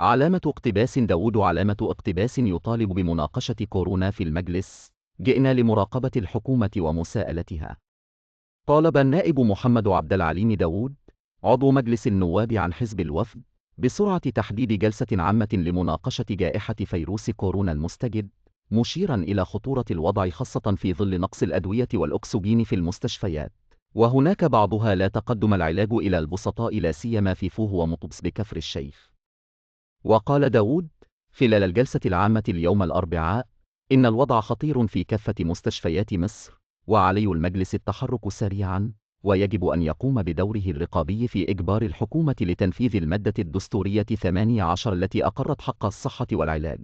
علامة اقتباس داوود علامة اقتباس يطالب بمناقشة كورونا في المجلس. جئنا لمراقبة الحكومة ومساءلتها. طالب النائب محمد عبد العليم داوود عضو مجلس النواب عن حزب الوفد بسرعة تحديد جلسة عامة لمناقشة جائحة فيروس كورونا المستجد، مشيرا إلى خطورة الوضع خاصة في ظل نقص الأدوية والأكسجين في المستشفيات، وهناك بعضها لا تقدم العلاج إلى البسطاء لا سيما في فوه ومطبس بكفر الشيخ. وقال داوود خلال الجلسة العامة اليوم الأربعاء إن الوضع خطير في كافة مستشفيات مصر، وعلي المجلس التحرك سريعا، ويجب أن يقوم بدوره الرقابي في إجبار الحكومة لتنفيذ المادة الدستورية 18 التي أقرت حق الصحة والعلاج.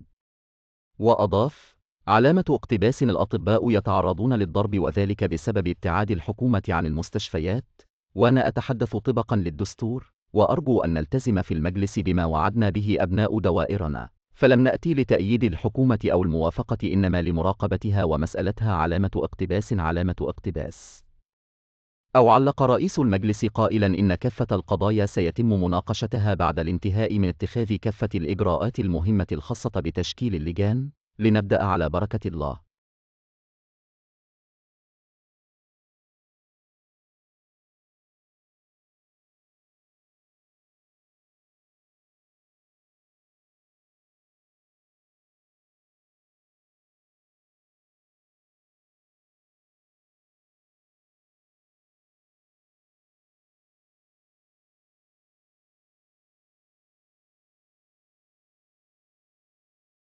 وأضاف: علامة اقتباس الأطباء يتعرضون للضرب وذلك بسبب ابتعاد الحكومة عن المستشفيات، وأنا أتحدث طبقا للدستور، وأرجو أن نلتزم في المجلس بما وعدنا به أبناء دوائرنا، فلم نأتي لتأييد الحكومة أو الموافقة إنما لمراقبتها ومسألتها. علامة اقتباس علامة اقتباس. أو علق رئيس المجلس قائلا إن كافة القضايا سيتم مناقشتها بعد الانتهاء من اتخاذ كافة الإجراءات المهمة الخاصة بتشكيل اللجان. لنبدأ على بركة الله.